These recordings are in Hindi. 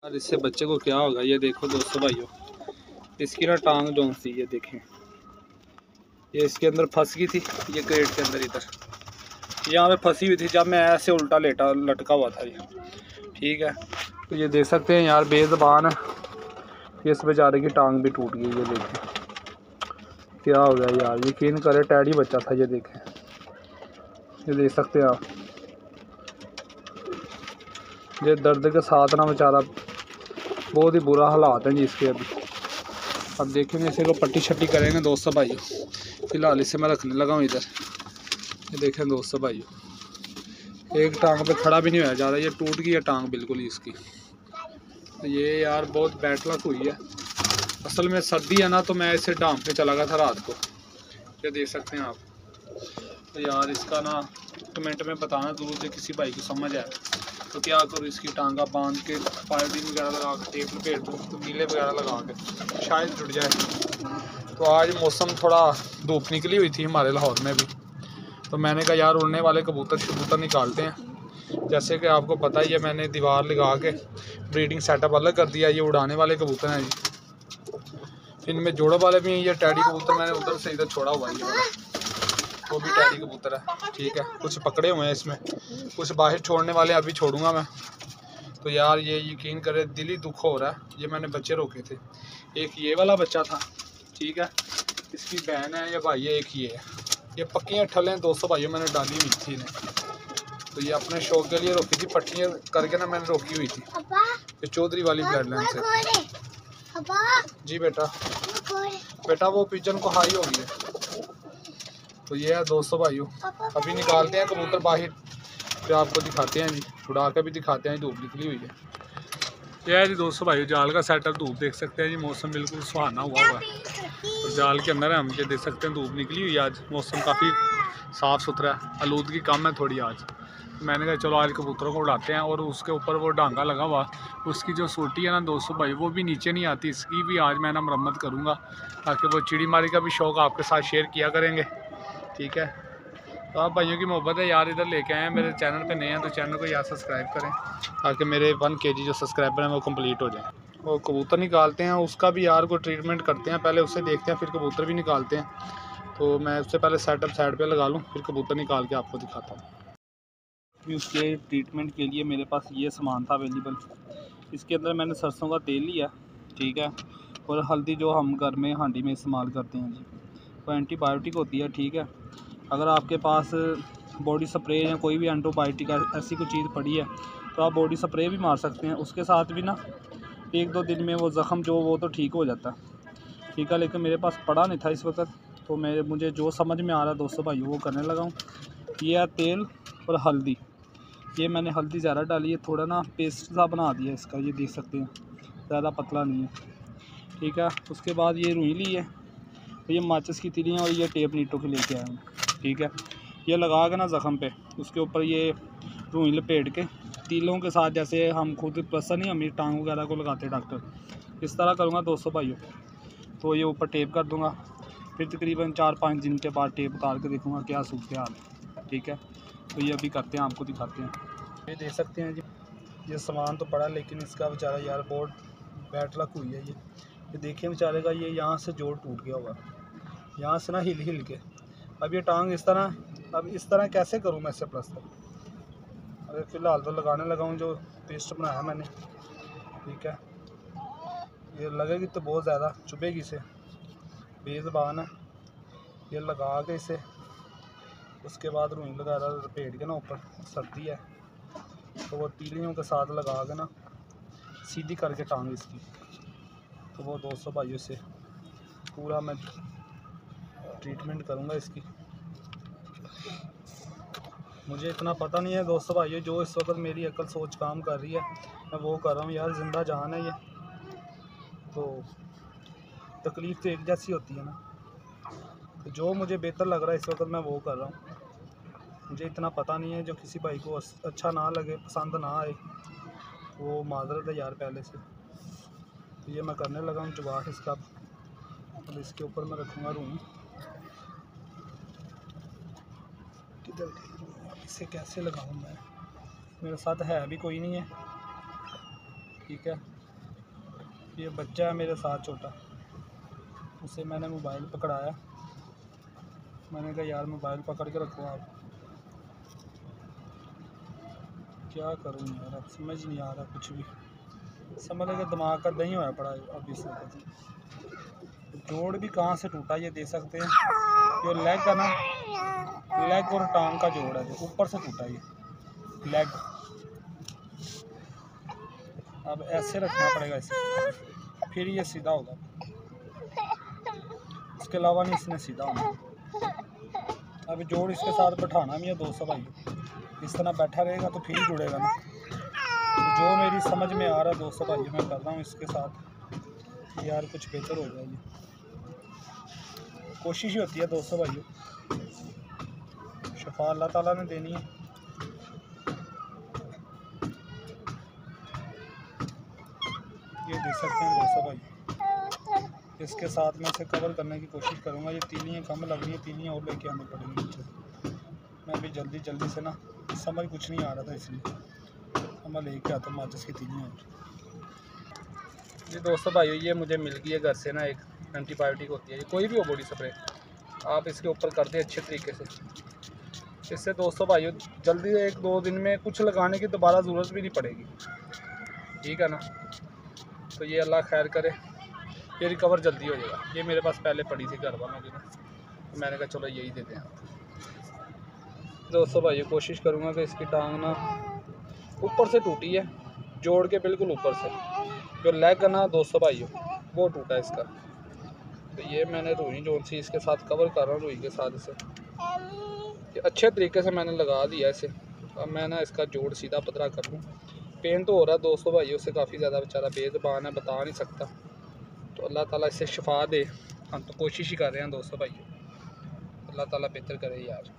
और इससे बच्चे को क्या होगा ये देखो दोस्तों भाइयों, इसकी ना टांग जोन सी ये देखें, ये इसके अंदर फंस गई थी, ये क्रेट के अंदर इधर यहाँ पे फंसी हुई थी जब मैं ऐसे उल्टा लटका हुआ था ये। ठीक है, तो ये देख सकते हैं यार बेज़बान है, ये इस बेचारे की टांग भी टूट गई। ये देखें क्या हो गया यार, यकीन करें टैडी बच्चा था। ये देखें, ये देख सकते हैं आप, ये दर्द के साथ ना बेचारा बहुत ही बुरा हालात है जी इसके अभी। अब देखेंगे इसे को पट्टी शट्टी करेंगे दोस्तों भाइयों। फिलहाल इसे मैं रखने लगा हूँ इधर। ये देखें दोस्तों भाइयों, एक टांग पे खड़ा भी नहीं हुआ जा रहा, ये टूट गई है टांग बिल्कुल ही इसकी। तो ये यार बहुत बैड लक हुई है। असल में सर्दी है ना, तो मैं इसे डांग पे चला गया था रात को। ये देख सकते हैं आप। तो यार इसका ना कमेंट में बताना जरूर, जो किसी भाई को समझ आए तो क्या करो, इसकी टांगा बांध के पाइपिंग वगैरह लगा के टेप लपेट दूँ, तो नीले वगैरह लगा के शायद जुड़ जाए। तो आज मौसम थोड़ा धूप निकली हुई थी हमारे लाहौर में भी, तो मैंने कहा यार उड़ने वाले कबूतर निकालते हैं। जैसे कि आपको पता ही है, मैंने दीवार लगा के ब्रीडिंग सेटअप अलग कर दिया। ये उड़ाने वाले कबूतर हैं जी, इनमें जोड़ों वाले भी हैं। ये टैडी कबूतर मैंने उधर से इधर छोड़ा हुआ है, ये वाला वो भी टैडी कबूतर है। ठीक है, कुछ पकड़े हुए हैं इसमें, कुछ बाहर छोड़ने वाले अभी छोड़ूंगा मैं। तो यार ये यकीन करे दिल ही दुख हो रहा है। ये मैंने बच्चे रोके थे, एक ये वाला बच्चा था, ठीक है, इसकी बहन है या भाई है, एक ये है। ये पक्कियाँ ठलें दोस्तों भाइयों मैंने डाली हुई थी इन्हें, तो ये अपने शौक के लिए रोकी थी, पट्टियाँ करके ना मैंने रोकी हुई थी। ये चौधरी वाली ब्लड लाइन से। जी बेटा, बेटा वो पिजन को हाई हो गई है। तो ये है दोस्तों भाइयों, अभी निकालते हैं कबूतर बाहर, फिर आपको दिखाते हैं जी, उड़ा के भी दिखाते हैं। धूप निकली हुई है। ये है जी दोस्तों भाइयों जाल का सेटअप। धूप देख सकते हैं जी, मौसम बिल्कुल सुहाना हुआ है। तो जाल के अंदर है हम, ये देख सकते हैं धूप निकली हुई है। आज मौसम काफ़ी साफ़ सुथरा है, आलूदगी कम है थोड़ी आज। मैंने कहा चलो आज कबूतरों को उड़ाते हैं। और उसके ऊपर वो डांगा लगा हुआ, उसकी जो सोटी है ना दोस्तों भाई, वो भी नीचे नहीं आती। इसकी भी आज मैं ना मरम्मत करूँगा, ताकि वो चिड़ी मारी का भी शौक़ आपके साथ शेयर किया करेंगे। ठीक है, तो आप भाइयों की मोहब्बत है यार, इधर लेके आए हैं। मेरे चैनल पे नए हैं तो चैनल को यार सब्सक्राइब करें, ताकि मेरे 1 kg जो सब्सक्राइबर हैं वो कंप्लीट हो जाए। और कबूतर निकालते हैं, उसका भी यार को ट्रीटमेंट करते हैं, पहले उससे देखते हैं फिर कबूतर भी निकालते हैं। तो मैं उससे पहले सेटअप साइड पे लगा लूँ, फिर कबूतर निकाल के आपको दिखाता हूँ। उसके ट्रीटमेंट के लिए मेरे पास ये सामान था अवेलेबल। इसके अंदर मैंने सरसों का तेल लिया, ठीक है, और हल्दी जो हम घर में हांडी में इस्तेमाल करते हैं जी, वो एंटीबायोटिक होती है। ठीक है, अगर आपके पास बॉडी स्प्रे या कोई भी एंटीबायोटिक ऐसी कोई चीज़ पड़ी है तो आप बॉडी स्प्रे भी मार सकते हैं। उसके साथ भी ना 1-2 दिन में वो ज़ख़म जो वो तो ठीक हो जाता है। ठीक है, लेकिन मेरे पास पड़ा नहीं था इस वक्त, तो मुझे जो समझ में आ रहा है दोस्तों भाइयों वो करने लगा हूँ। ये है तेल और हल्दी। ये मैंने हल्दी ज़्यादा डाली है, थोड़ा ना पेस्ट सा बना दिया इसका, ये देख सकते हैं, ज़्यादा पतला नहीं है। ठीक है, उसके बाद ये रुई ली है, ये माचिस की तिलियाँ और ये टेप नीटों के लेके आए हैं। ठीक है, ये लगा के ना ज़ख़म पे उसके ऊपर ये रुई लपेट के तीलों के साथ, जैसे हम खुद प्लस्तर नहीं हम टांग वगैरह को लगाते हैं डॉक्टर, इस तरह करूँगा दोस्तों भाइयों। तो ये ऊपर टेप कर दूँगा, फिर तकरीबन 4-5 दिन के बाद टेप उतार के देखूँगा क्या सूरत हाल है। ठीक है, तो ये अभी करते हैं, आपको दिखाते हैं। ये देख सकते हैं जी, ये सामान तो पड़ा, लेकिन इसका बेचारा यार बहुत बैड लक हुई है। ये देखिए बेचारे का, ये यहाँ से जोड़ टूट गया हुआ, यहाँ से ना हिल के। अब ये टांग इस तरह, अब इस तरह कैसे करूँ मैं इससे प्लस्तर। अरे फ़िलहाल तो लगाने लगा हूँ जो पेस्ट बनाया मैंने। ठीक है, ये लगेगी तो बहुत ज़्यादा चुभेगी, इसे बेज़बान है। ये लगा के इसे, उसके बाद रुई वगैरह लपेट के ना, ऊपर सर्दी है तो वो तीलियों के साथ लगा के ना सीधी करके टांग इसकी। तो वो दोस्तों भाइयों से पूरा मैं ट्रीटमेंट करूँगा इसकी। मुझे इतना पता नहीं है दोस्तों भाइयों, जो इस वक्त मेरी अकल सोच काम कर रही है मैं वो कर रहा हूँ यार। ज़िंदा जान है ये, तो तकलीफ़ तो एक जैसी होती है ना, तो जो मुझे बेहतर लग रहा है इस वक्त मैं वो कर रहा हूँ। मुझे इतना पता नहीं है, जो किसी भाई को अच्छा ना लगे, पसंद ना आए, वो माजरत है यार पहले से। तो ये मैं करने लगा हूँ जुगाड़ इसका। अब इसके ऊपर मैं रखूँगा रूम, किधर इसे कैसे लगाऊँ मैं, मेरे साथ है भी कोई नहीं है। ठीक है। ये बच्चा है मेरे साथ छोटा, उसे मैंने मोबाइल पकड़ाया, मैंने कहा यार मोबाइल पकड़ के रखो आप। क्या करूँ यार, अब समझ नहीं आ रहा कुछ भी, समझ लगे दिमाग का दही होया पड़ा है। अब इस जोड़ भी कहाँ से टूटा ये देख सकते हैं, जो लेग है ना, लेग और टांग का जोड़ है जो ऊपर से टूटा ये लेग। अब ऐसे रखना पड़ेगा इसे, फिर ये सीधा होगा, इसके अलावा नहीं इसने सीधा होना। अब जोड़ इसके साथ बैठाना भी है दोस्तों भाई, इस तरह बैठा रहेगा तो फिर ही जुड़ेगा ना। तो जो मेरी समझ में आ रहा है दोस्तों भाई मैं कर रहा हूँ इसके साथ, यार कुछ बेहतर हो जाए। कोशिश ही होती है दोस्तों भाइयों, शफा अल्लाह ताला ने देनी है। ये देख सकते हैं दोस्तों भाई, इसके साथ मैं इसे कवर करने की कोशिश करूँगा। ये तीलियाँ कम लग रही हैं, तीलियाँ और लेके आनी पड़ेंगी नीचे। मैं भी जल्दी से ना, समझ कुछ नहीं आ रहा था इसलिए मैं लेके आता हूँ माचिस की तीलियाँ। ये दोस्तों भाइयों ये मुझे मिल गई है घर से ना, एक एंटीबायोटिक होती है, ये कोई भी हो बॉडी स्प्रे, आप इसके ऊपर कर दें अच्छे तरीके से। इससे दोस्तों भाइयों जल्दी 1-2 दिन में कुछ लगाने की दोबारा ज़रूरत भी नहीं पड़ेगी, ठीक है ना। तो ये अल्लाह खैर करे, ये रिकवर जल्दी हो जाएगा। ये मेरे पास पहले पड़ी थी घर वालों की ना, तो मैंने कहा चलो यही देते हैं दोस्तों भाइयों। कोशिश करूँगा कि इसकी टांग ना ऊपर से टूटी है, जोड़ के बिल्कुल ऊपर से, जो लेग है ना दोस्तों भाइयों वो टूटा है इसका। तो ये मैंने रुई जोन सी इसके साथ कवर कर रहा हूँ, रुई के साथ इसे ये अच्छे तरीके से मैंने लगा दिया इसे। अब मैं ना इसका जोड़ सीधा पतरा कर लूँ। पेन तो हो रहा है दोस्तों भाइयों से काफ़ी ज़्यादा, बेचारा बेज़बान है, बता नहीं सकता। तो अल्लाह ताला इसे शिफा दे, हम तो कोशिश ही कर रहे हैं दोस्तों भाइयों, अल्लाह ताला बेहतर करे यार।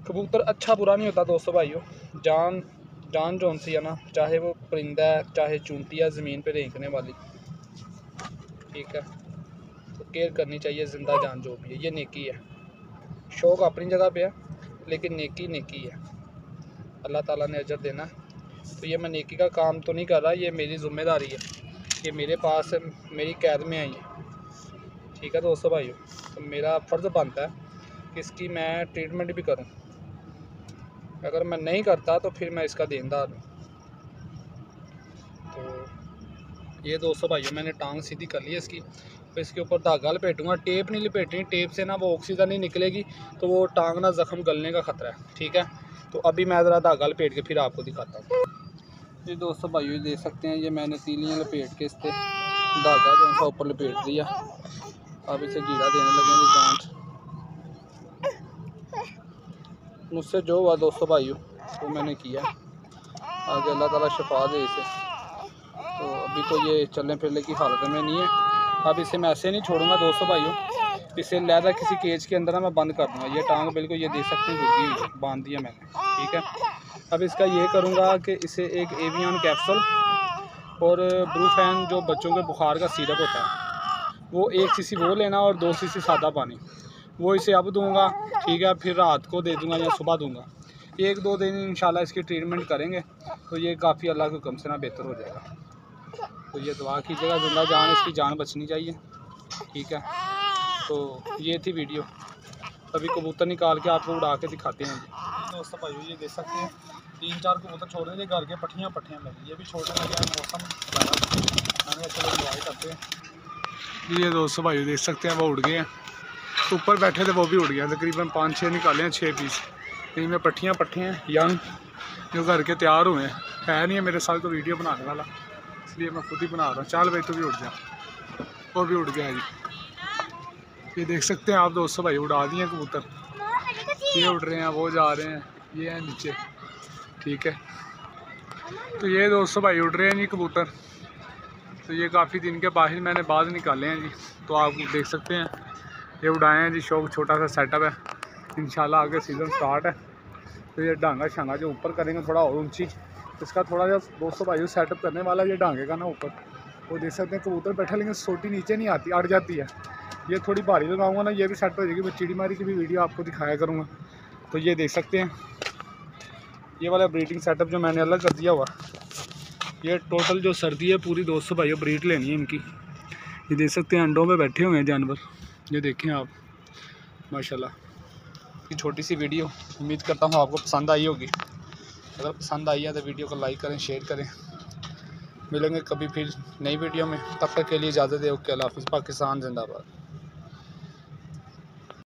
कबूतर अच्छा बुरा नहीं होता दोस्तों भाइयों, जान जोन सी है ना, चाहे वो परिंदा है चाहे चूंटी है ज़मीन पे रेंगने वाली, ठीक है। तो केयर करनी चाहिए ज़िंदा जान जो भी है, ये नेकी है। शौक़ अपनी जगह पे है लेकिन नेकी है, अल्लाह ताला ने अजर देना है। तो ये मैं नेकी का काम तो नहीं कर रहा, ये मेरी ज़िम्मेदारी है, ये मेरे पास मेरी कैद में आई है, ठीक है दोस्तों भाइयों। तो मेरा फ़र्ज़ बनता है कि इसकी मैं ट्रीटमेंट भी करूं, अगर मैं नहीं करता तो फिर मैं इसका देनदार हूँ। तो ये दोस्तों भाइयों मैंने टांग सीधी कर ली है इसकी, तो इसके ऊपर धागा लपेटूँगा, टेप नहीं लपेटनी, टेप से ना वो ऑक्सीजन नहीं निकलेगी तो वो टांग ना ज़ख्म गलने का ख़तरा है, ठीक है। तो अभी मैं ज़रा धागा लपेट के फिर आपको दिखाता हूँ। ये दोस्तों भाइयों देख सकते हैं, ये मैंने तीलियाँ लपेट के इस पर धागा जो सा ऊपर लपेट दिया। अब इसे कीड़ा देने लगेंगे गांठ। मुझसे जो हुआ दोस्तों भाइयों वो मैंने किया, आगे अल्लाह ताला शिफा दे इसे। तो अभी तो ये चलने फिरने की हालत में नहीं है, अब इसे मैं ऐसे नहीं छोड़ूंगा दोस्तों भाइयों, इसे लहदा किसी केज के अंदर ना मैं बंद कर दूँगा। ये टांग बिल्कुल ये देख सकते हैं घुटी हुई है, बांध दिया मैंने, ठीक है। अब इसका ये करूँगा कि इसे एक एवियन कैप्सूल और ब्रूफेन जो बच्चों के बुखार का सिरप होता है वो 1 सीसी वो लेना और 2 सीसी सादा पानी, वो इसे अब दूंगा, ठीक है। फिर रात को दे दूंगा या सुबह दूंगा। 1-2 दिन इंशाल्लाह इसकी ट्रीटमेंट करेंगे तो ये काफ़ी अल्लाह के हुक्म से ना बेहतर हो जाएगा। तो ये दुआ कीजिएगा, जिंदा जान इसकी जान बचनी चाहिए, ठीक है। तो ये थी वीडियो, अभी कबूतर निकाल के आपको उड़ा के दिखाते हैं। दोस्तों भाइयों ये देख सकते हैं 3-4 कबूतर छोड़ रहे थे, घर के पट्टियाँ लगी, ये भी छोड़ने लगे हैं, मौसम मैंने चलो दवाई करते हैं। ये दोस्तों भाइयों देख सकते हैं वो उड़ गए हैं, ऊपर बैठे थे वो भी उड़ गया, तकरीबन 5-6 निकाले हैं, 6 पीस। इनमें पट्टियाँ हैं यंग जो घर के तैयार हुए हैं, है नहीं है मेरे साथ तो वीडियो बनाने वाला, इसलिए मैं खुद ही बना रहा हूँ। चल भाई तो भी उड़ जा, वो भी उड़ गया है जी। ये देख सकते हैं आप दोस्तों भाई उड़ा दिए कबूतर, ये उड़ रहे हैं, वो जा रहे हैं, ये हैं नीचे, ठीक है। तो ये दोस्तों भाई उड़ रहे हैं जी कबूतर। तो ये काफ़ी दिन के मैंने बाद निकाले हैं जी, तो आप देख सकते हैं ये उड़ाए हैं जी। शौक छोटा सा सेटअप है, इंशाल्लाह आगे सीज़न स्टार्ट है तो ये डांगा शांगा जो ऊपर करेंगे थोड़ा और ऊंची, इसका थोड़ा सा दोस्तों भाइयों सेटअप करने वाला ये डांगे का ना ऊपर, वो देख सकते हैं कबूतर बैठा, लेकिन सोटी नीचे नहीं आती, अड़ जाती है। ये थोड़ी भारी लगाऊंगा ना, ये भी सेट हो जाएगी। मैं चिड़ी मारी की भी वीडियो आपको दिखाया करूँगा। तो ये देख सकते हैं ये वाला ब्रीडिंग सेटअप जो मैंने अलग कर दिया हुआ, ये टोटल जो सर्दी है पूरी दोस्तों भाइयों ब्रीड लेनी है इनकी। ये देख सकते हैं अंडों में बैठे हुए हैं जानवर, ये देखें आप माशाल्लाह। छोटी सी वीडियो, उम्मीद करता हूँ आपको पसंद आई होगी। अगर पसंद आई है तो वीडियो को लाइक करें, शेयर करें। मिलेंगे कभी फिर नई वीडियो में, तब तक के लिए इजाज़त है। ओके, अल्लाह हाफ़िज़। पाकिस्तान जिंदाबाद।